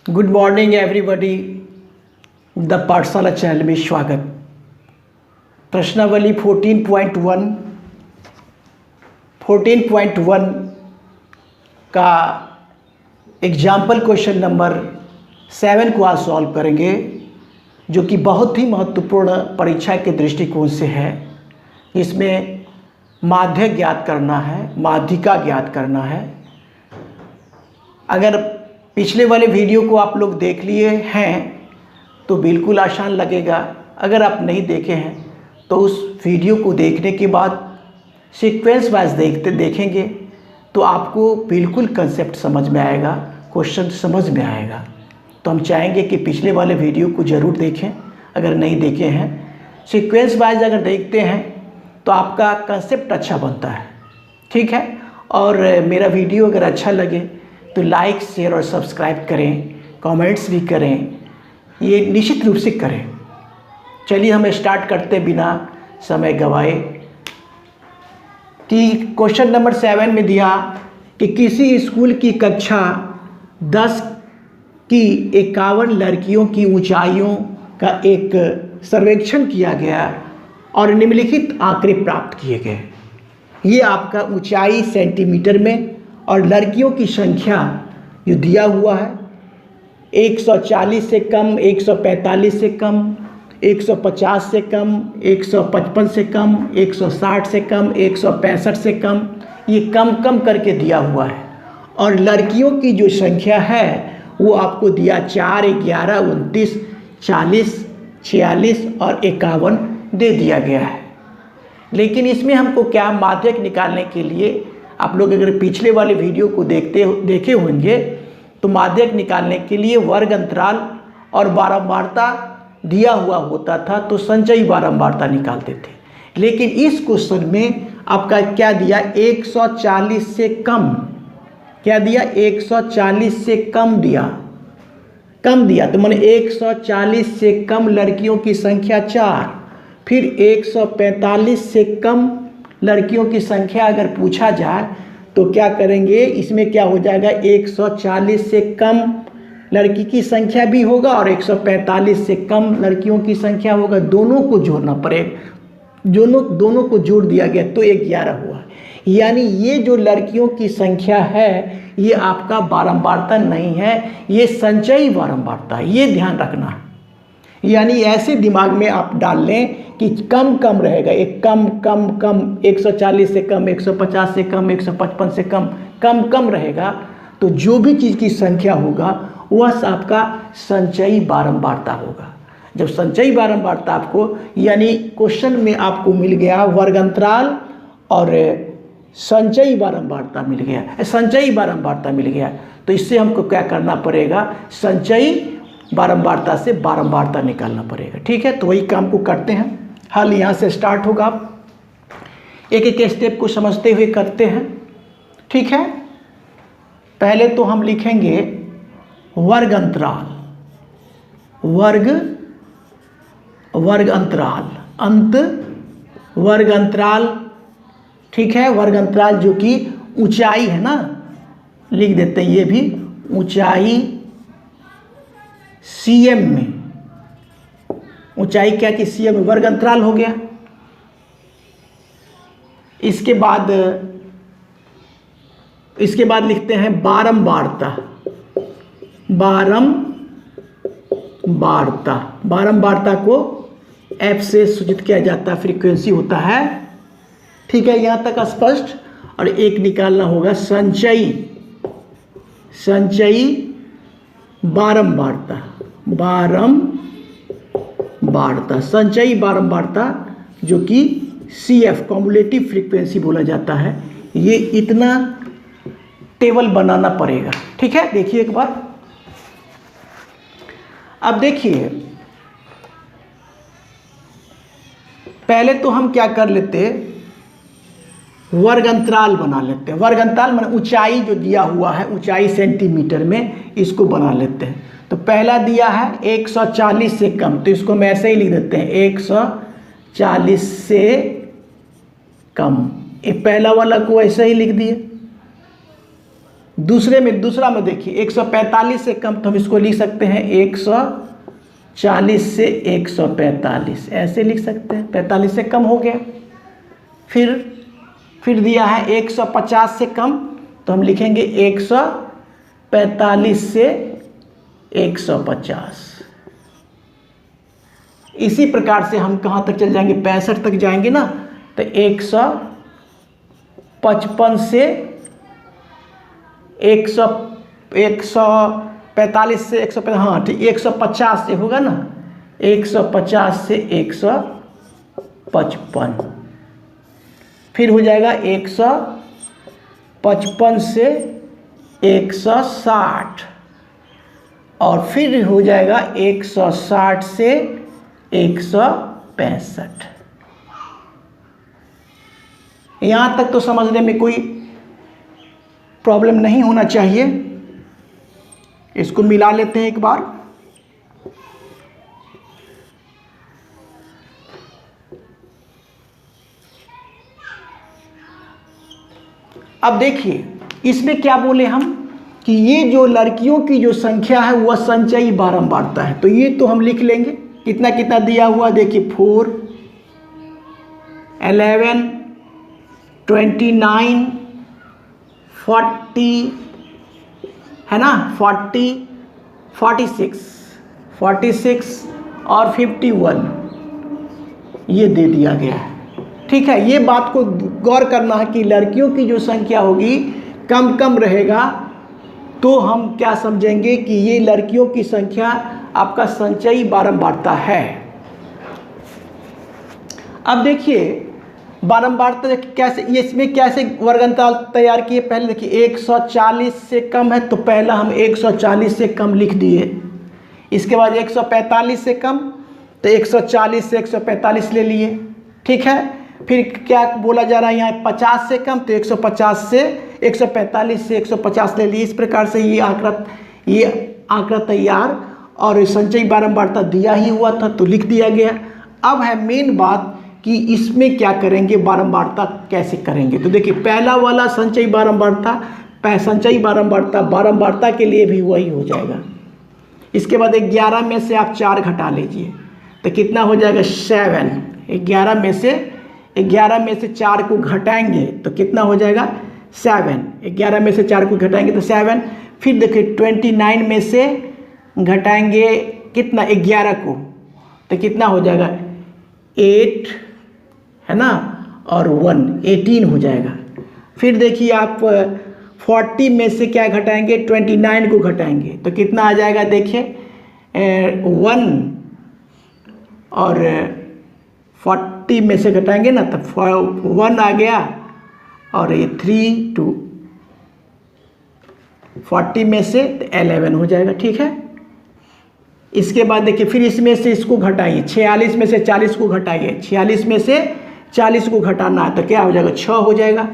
Good morning everybody. The पाठशाला channel में स्वागत। प्रश्नावली 14.1 का एग्जाम्पल क्वेश्चन नंबर 7 को आज सॉल्व करेंगे, जो कि बहुत ही महत्वपूर्ण परीक्षा के दृष्टिकोण से है। इसमें माध्यक ज्ञात करना है, माध्यिका ज्ञात करना है। अगर पिछले वाले वीडियो को आप लोग देख लिए हैं तो बिल्कुल आसान लगेगा। अगर आप नहीं देखे हैं तो उस वीडियो को देखने के बाद सीक्वेंस वाइज देखेंगे तो आपको बिल्कुल कंसेप्ट समझ में आएगा, क्वेश्चन समझ में आएगा। तो हम चाहेंगे कि पिछले वाले वीडियो को ज़रूर देखें। अगर नहीं देखे हैं, सीक्वेंस वाइज अगर देखते हैं तो आपका कंसेप्ट अच्छा बनता है, ठीक है। और मेरा वीडियो अगर अच्छा लगे तो लाइक, शेयर और सब्सक्राइब करें, कमेंट्स भी करें, ये निश्चित रूप से करें। चलिए हम स्टार्ट करते बिना समय गवाए कि क्वेश्चन नंबर 7 में दिया कि किसी स्कूल की कक्षा 10 की 51 लड़कियों की ऊंचाइयों का एक सर्वेक्षण किया गया और निम्नलिखित आंकड़े प्राप्त किए गए। ये आपका ऊंचाई सेंटीमीटर में और लड़कियों की संख्या जो दिया हुआ है 140 से कम, 145 से कम, 150 से कम, 155 से कम, 160 से कम, 165 से कम, ये कम कम करके दिया हुआ है। और लड़कियों की जो संख्या है वो आपको दिया 4, 11, 29, 40, 46 और 51 दे दिया गया है। लेकिन इसमें हमको क्या माध्यक निकालने के लिए, आप लोग अगर पिछले वाले वीडियो को देखे होंगे तो माध्यक निकालने के लिए वर्ग अंतराल और बारंबारता दिया हुआ होता था, तो संचयी बारंबारता निकालते थे। लेकिन इस क्वेश्चन में आपका क्या दिया, 140 से कम, क्या दिया, 140 से कम दिया, तो मैंने 140 से कम लड़कियों की संख्या 4, फिर 145 से कम लड़कियों की संख्या अगर पूछा जाए तो क्या करेंगे, इसमें क्या हो जाएगा, 140 से कम लड़की की संख्या भी होगा और 145 से कम लड़कियों की संख्या होगा। दोनों को जोड़ना पड़ेगा, दोनों को जोड़ दिया गया तो 11 हुआ। यानी ये जो लड़कियों की संख्या है ये आपका बारंबारता नहीं है, ये संचयी बारंबारता है, ये ध्यान रखना है। यानी ऐसे दिमाग में आप डाल लें कि कम कम रहेगा, एक कम कम कम, 140 से कम, 150 से कम, 155 से कम, कम कम रहेगा। तो जो भी चीज़ की संख्या होगा वह आपका संचयी बारंबारता होगा। जब संचयी बारंबारता आपको, यानी क्वेश्चन में आपको मिल गया वर्ग अंतराल और संचयी बारंबारता मिल गया, संचयी बारंबारता मिल गया, तो इससे हमको क्या करना पड़ेगा, संचयी बारंबारता से बारंबारता निकालना पड़ेगा, ठीक है। तो वही काम को करते हैं। हल यहाँ से स्टार्ट होगा, आप एक एक स्टेप को समझते हुए करते हैं, ठीक है। पहले तो हम लिखेंगे वर्ग अंतराल, वर्ग अंतराल, वर्ग अंतराल, ठीक है। वर्ग अंतराल जो कि ऊंचाई है ना, लिख देते हैं ये भी, ऊंचाई सीएम में, ऊंचाई क्या कि सीएम में, वर्ग अंतराल हो गया। इसके बाद लिखते हैं बारंबारता, बारंबारता को एफ से सूचित किया जाता है, फ्रीक्वेंसी होता है, ठीक है। यहाँ तक स्पष्ट। और एक निकालना होगा संचयी बारंबारता, संचयी बारंबारता जो कि CF कॉम्युलेटिव फ्रीक्वेंसी बोला जाता है। ये इतना टेबल बनाना पड़ेगा, ठीक है। देखिए एक बार, अब देखिए पहले तो हम क्या कर लेते, वर्ग अंतराल बना लेते हैं। वर्ग अंतराल माने ऊंचाई जो दिया हुआ है, ऊंचाई सेंटीमीटर में, इसको बना लेते हैं। तो पहला दिया है 140 से कम, तो इसको हम ऐसे ही लिख देते हैं 140 से कम। ये पहला वाला को ऐसे ही लिख दिए। दूसरा में देखिए 145 से कम, तो हम इसको लिख सकते हैं 140 से 145, ऐसे लिख सकते हैं, 45 से कम हो गया। फिर दिया है 150 से कम, तो हम लिखेंगे 145 से 150। इसी प्रकार से हम कहाँ तक चल जाएंगे, 65 तक जाएंगे ना, तो 155 से 145 से 150, हाँ ठीक, 150 से होगा ना, 150 से 155, फिर हो जाएगा 155 से 160, और फिर हो जाएगा 160 से 165। यहाँ तक तो समझने में कोई प्रॉब्लम नहीं होना चाहिए। इसको मिला लेते हैं एक बार। अब देखिए इसमें क्या बोले हम कि ये जो लड़कियों की जो संख्या है वह संचयी बारंबारता है, तो ये तो हम लिख लेंगे। कितना कितना दिया हुआ देखिए, 4, 11, 29, 40 है ना, 40, 46 और 51 ये दे दिया गया है। ठीक है, ये बात को गौर करना है कि लड़कियों की जो संख्या होगी कम रहेगा, तो हम क्या समझेंगे कि ये लड़कियों की संख्या आपका संचयी बारंबारता है। अब देखिए बारंबारता कैसे, ये इसमें कैसे वर्गंतराल तैयार किए। पहले देखिए 140 से कम है, तो पहला हम 140 से कम लिख दिए। इसके बाद 145 से कम, तो 140 से 145 ले लिए। ठीक है, फिर क्या बोला जा रहा है यहाँ 50 से कम, तो 150 से 145 से 150 ले लिए। इस प्रकार से ये आंकड़ा तैयार, और संचयी बारंबारता दिया ही हुआ था तो लिख दिया गया। अब है मेन बात कि इसमें क्या करेंगे, बारंबारता कैसे करेंगे। तो देखिए पहला वाला संचयी बारंबारता के लिए भी वही हो जाएगा। इसके बाद 11 में से आप 4 घटा लीजिए, तो कितना हो जाएगा 7। 11 में से 4 को घटाएंगे तो कितना हो जाएगा 7। 11 में से 4 को घटाएंगे तो 7। फिर देखिए 29 में से घटाएंगे कितना 11 को, तो कितना हो जाएगा 8 है ना, और 1 18 हो जाएगा। फिर देखिए आप 40 में से क्या घटाएंगे, 29 को घटाएंगे तो कितना आ जाएगा देखिए 1, और 40 में से घटाएंगे ना तो 1 आ गया, और ये 3 2 40 में से 11 हो जाएगा। ठीक है, इसके बाद देखिए फिर इसमें से इसको घटाइए, 46 में से 40 को घटाइए, 46 में से 40 को घटाना है तो क्या हो जाएगा 6 हो जाएगा।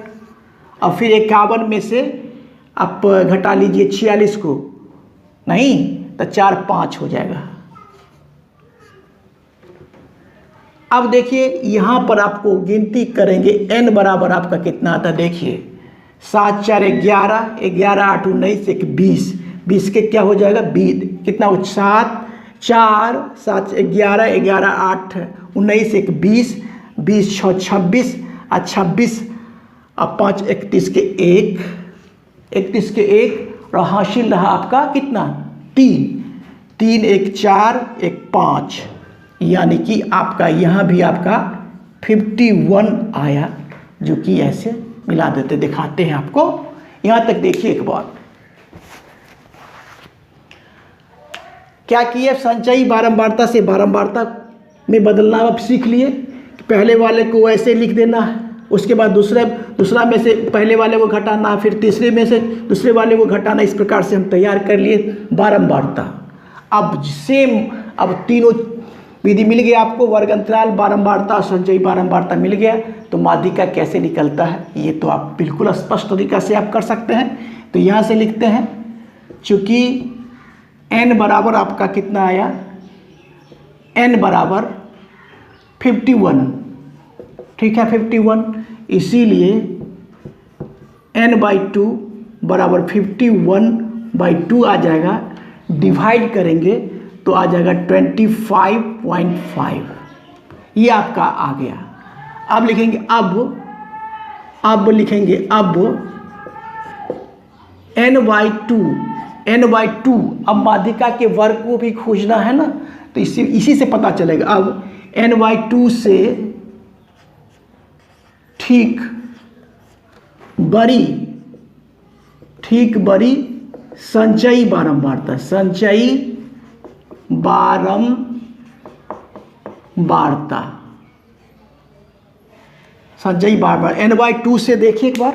और फिर 51 में से आप घटा लीजिए 46 को, नहीं तो 4 5 हो जाएगा। अब देखिए यहाँ पर आपको गिनती करेंगे n बराबर आपका कितना आता है। देखिए 7 4 11, 11 8 19, 1 20, 20 के क्या हो जाएगा 20, कितना हो 7 4 7 11, 11 8 19, 1 20, 20 6 26, और 26 और 5 31 के 1, 31 के 1, और हासिल रहा आपका कितना 3, 3 1 4 1 5, यानी कि आपका यहाँ भी आपका 51 आया, जो कि ऐसे मिला देते दिखाते हैं आपको। यहाँ तक देखिए एक बार क्या किए, संचयी बारंबारता से बारंबारता में बदलना आप सीख लिए। पहले वाले को ऐसे लिख देना है, उसके बाद दूसरा में से पहले वाले को घटाना, फिर तीसरे में से दूसरे वाले को घटाना। इस प्रकार से हम तैयार कर लिए बारंबारता। अब तीनों विधि मिल गया आपको, वर्गंतराल बारंबारता, संचयी बारंबारता मिल गया, तो माध्यिका कैसे निकलता है ये तो आप बिल्कुल स्पष्ट तरीका से आप कर सकते हैं। तो यहाँ से लिखते हैं, चूँकि n बराबर आपका कितना आया, n बराबर 51, ठीक है 51, इसीलिए n/2 बराबर 51/2 आ जाएगा। डिवाइड करेंगे तो आ जाएगा 25.5। ये आपका आ गया। अब लिखेंगे अब लिखेंगे n/2 अब माध्यिका के वर्ग को भी खोजना है ना, तो इसी से पता चलेगा। अब n/2 से ठीक बड़ी संचयी बारंबारता n/2 से देखिए एक बार,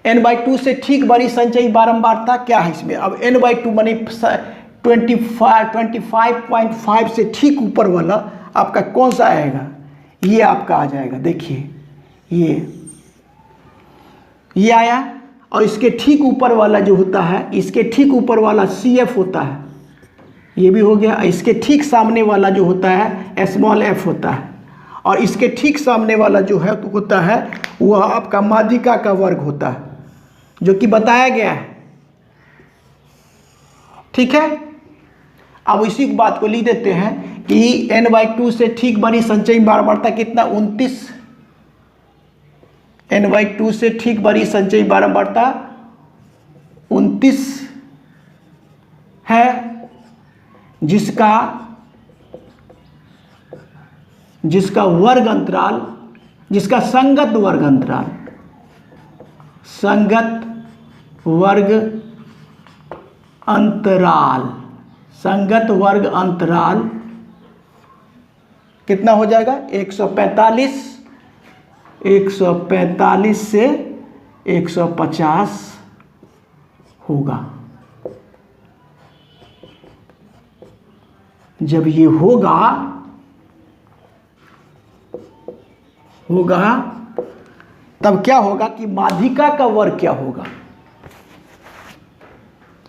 n/2 से ठीक बड़ी संचयी बारंबारता क्या है इसमें। अब n/2 माने 25.5 से ठीक ऊपर वाला आपका कौन सा आएगा, ये आपका आ जाएगा। देखिए ये आया, और इसके ठीक ऊपर वाला जो होता है, इसके ठीक ऊपर वाला CF होता है, ये भी हो गया। इसके ठीक सामने वाला जो होता है स्मॉल f होता है, और इसके ठीक सामने वाला जो है तो होता है वह आपका माध्यिका का वर्ग होता है, जो कि बताया गया है। ठीक है, अब इसी बात को लिख देते हैं कि n/2 से ठीक बड़ी संचयी बारंबारता कितना 29, n/2 से ठीक बड़ी संचयी बारंबारता 29 है, जिसका वर्ग अंतराल, जिसका संगत वर्ग अंतराल कितना हो जाएगा 145 से 150 होगा। जब ये होगा तब क्या होगा कि माध्यिका का वर्ग क्या होगा।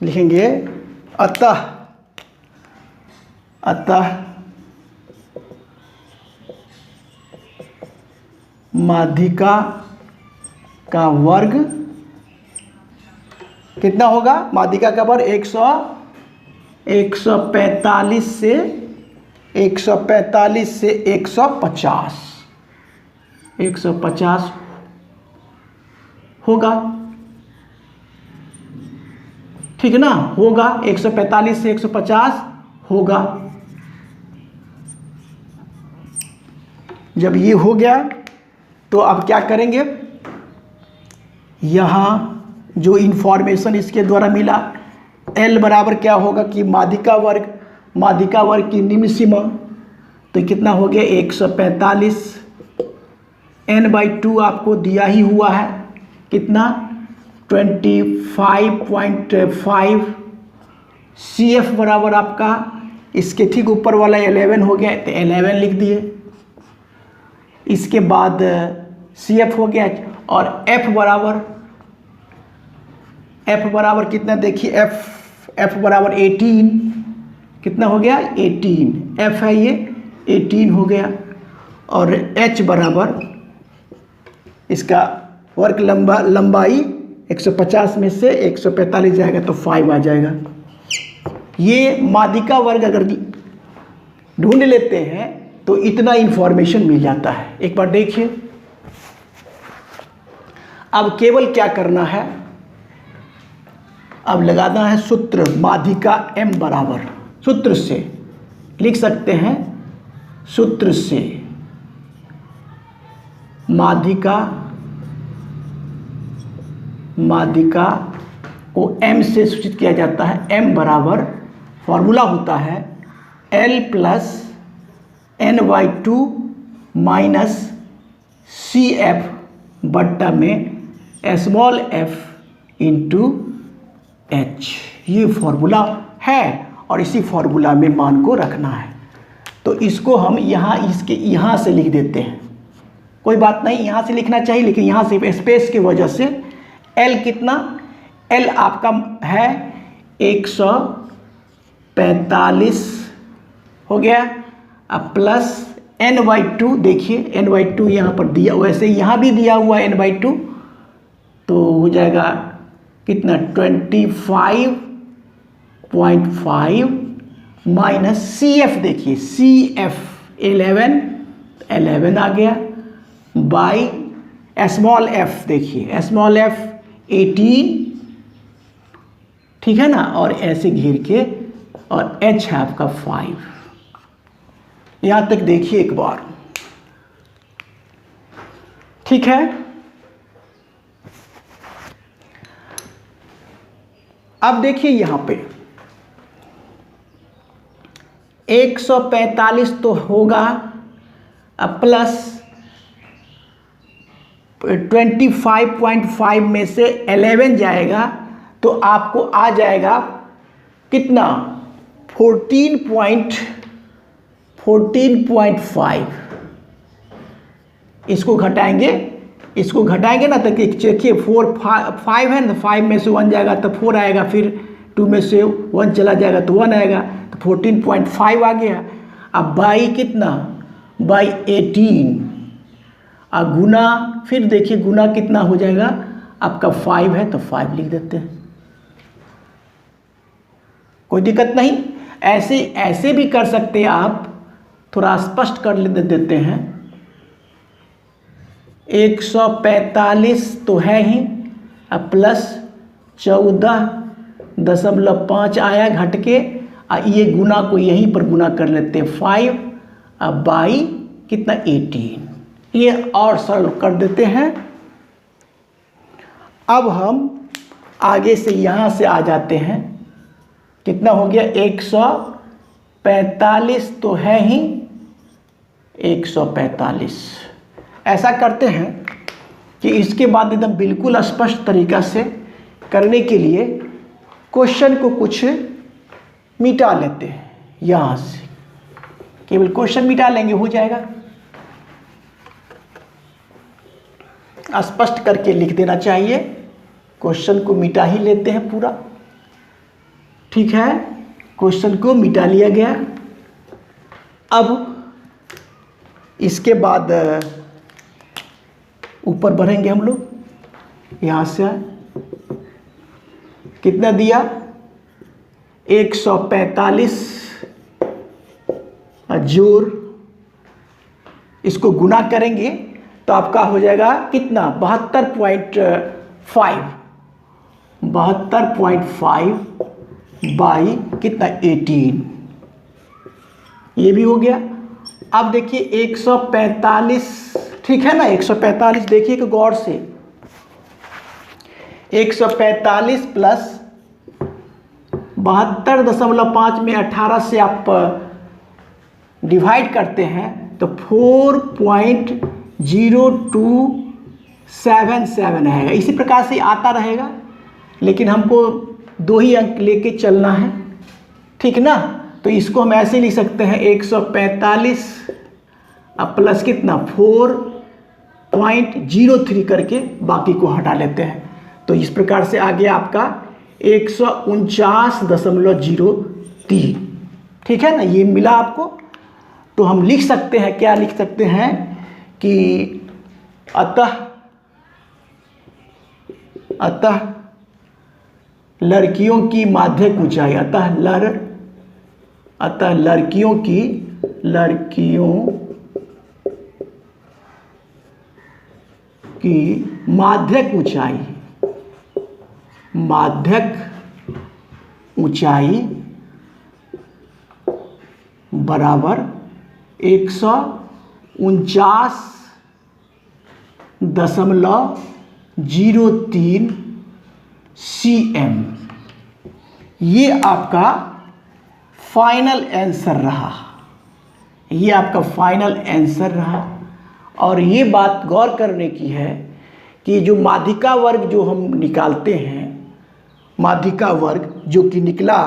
लिखेंगे अतः माध्यिका का वर्ग कितना होगा, माध्यिका का वर्ग 145 से 150 होगा। ठीक है ना, होगा 145 से 150 होगा। जब ये हो गया तो अब क्या करेंगे, यहाँ जो इंफॉर्मेशन इसके द्वारा मिला, L बराबर क्या होगा कि माध्यिका वर्ग की निम्न सीमा, तो कितना हो गया 145। n/2 आपको दिया ही हुआ है कितना 25.5। CF बराबर आपका इसके ठीक ऊपर वाला 11 हो गया, तो 11 लिख दिए। इसके बाद CF हो गया, और F बराबर कितना देखिए, F बराबर 18 कितना हो गया 18, F है ये 18 हो गया। और H बराबर इसका वर्ग लंबाई 150 में से 145 जाएगा तो 5 आ जाएगा। ये माध्यिका वर्ग अगर ढूंढ लेते हैं तो इतना इंफॉर्मेशन मिल जाता है। एक बार देखिए, अब केवल क्या करना है, अब लगाना है सूत्र माध्यिका M बराबर, सूत्र से लिख सकते हैं, सूत्र से माध्यिका को M से सूचित किया जाता है। M बराबर फॉर्मूला होता है L plus n/2 minus CF बट्टा में स्मॉल f इंटू H। ये फॉर्मूला है और इसी फॉर्मूला में मान को रखना है। तो इसको हम यहाँ से लिख देते हैं, कोई बात नहीं, यहाँ से लिखना चाहिए, लेकिन यहाँ से स्पेस की वजह से L कितना, L आपका है 145 हो गया। अब प्लस n/2, देखिए n/2 यहाँ पर दिया, वैसे यहाँ भी दिया हुआ n/2, तो हो जाएगा कितना 25.5 माइनस सी एफ, देखिए सी एफ 11 आ गया, बाई स्मॉल एफ, देखिए स्मॉल एफ 18, ठीक है ना, और ऐसे घेर के, और एच है आपका 5। यहां तक देखिए एक बार, ठीक है। अब देखिए यहां पे 145 तो होगा, अब प्लस 25.5 में से 11 जाएगा तो आपको आ जाएगा कितना 14.5। इसको घटाएंगे ना, तो देखिए 5 है ना, 5 में से 1 जाएगा तो 4 आएगा, फिर 2 में से 1 चला जाएगा तो 1 आएगा, तो 14.5 आ गया। अब बाई कितना, बाई 18, और गुना, फिर देखिए गुना कितना हो जाएगा आपका 5 है तो 5 लिख देते हैं, कोई दिक्कत नहीं। ऐसे भी कर सकते हैं आप, थोड़ा स्पष्ट कर देते हैं। 145 तो है ही, अब प्लस 14.5 आया घट के, ये गुना को यहीं पर गुना कर लेते हैं 5, अब बाई कितना 18, ये और सरल कर देते हैं। अब हम आगे से यहाँ से आ जाते हैं, कितना हो गया 145 तो है ही, 145। ऐसा करते हैं कि इसके बाद एकदम बिल्कुल स्पष्ट तरीका से करने के लिए क्वेश्चन को कुछ मिटा लेते हैं, यहाँ से केवल क्वेश्चन मिटा लेंगे, हो जाएगा। स्पष्ट करके लिख देना चाहिए, क्वेश्चन को मिटा ही लेते हैं पूरा, ठीक है। क्वेश्चन को मिटा लिया गया। अब इसके बाद ऊपर बढ़ेंगे हम लोग, यहाँ से कितना दिया 145 जोड़, इसको गुना करेंगे तो आपका हो जाएगा कितना 72.5 बाई कितना 18, ये भी हो गया। अब देखिए 145, ठीक है ना, 145 देखिए कि गौर से, 145 प्लस 72.5 में 18 से आप डिवाइड करते हैं तो 4.0277 आएगा। इसी प्रकार से आता रहेगा, लेकिन हमको 2 ही अंक लेके चलना है, ठीक ना। तो इसको हम ऐसे लिख सकते हैं 145 अब प्लस कितना 4.03 करके बाकी को हटा लेते हैं, तो इस प्रकार से आ गया आपका 149.03, ठीक है ना, ये मिला आपको। तो हम लिख सकते हैं, क्या लिख सकते हैं कि अतः लड़कियों की माध्यमिक ऊंचाई, अतः लड़कियों की माध्यमिक ऊंचाई बराबर 149.03 cm। ये आपका फाइनल आंसर रहा, ये आपका फाइनल आंसर रहा। और ये बात गौर करने की है कि जो माध्यिका वर्ग जो हम निकालते हैं, माध्यिका वर्ग जो कि निकला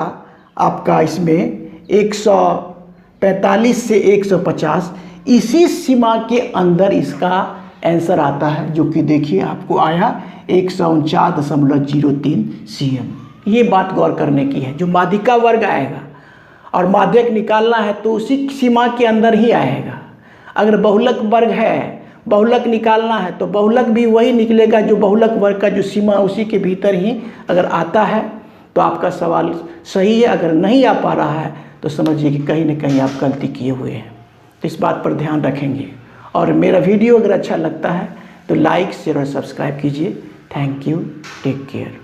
आपका इसमें 145 से 150, इसी सीमा के अंदर इसका आंसर आता है, जो कि देखिए आपको आया 149.03 cm। ये बात गौर करने की है, जो माध्यिका वर्ग आएगा और माध्यक निकालना है तो उसी सीमा के अंदर ही आएगा। अगर बहुलक वर्ग है बहुलक निकालना है तो बहुलक भी वही निकलेगा जो बहुलक वर्ग का जो सीमा है उसी के भीतर ही अगर आता है तो आपका सवाल सही है। अगर नहीं आ पा रहा है तो समझिए कि कहीं न कहीं आप गलती किए हुए हैं। तो इस बात पर ध्यान रखेंगे। और मेरा वीडियो अगर अच्छा लगता है तो लाइक शेयर और सब्सक्राइब कीजिए। Thank you, take care.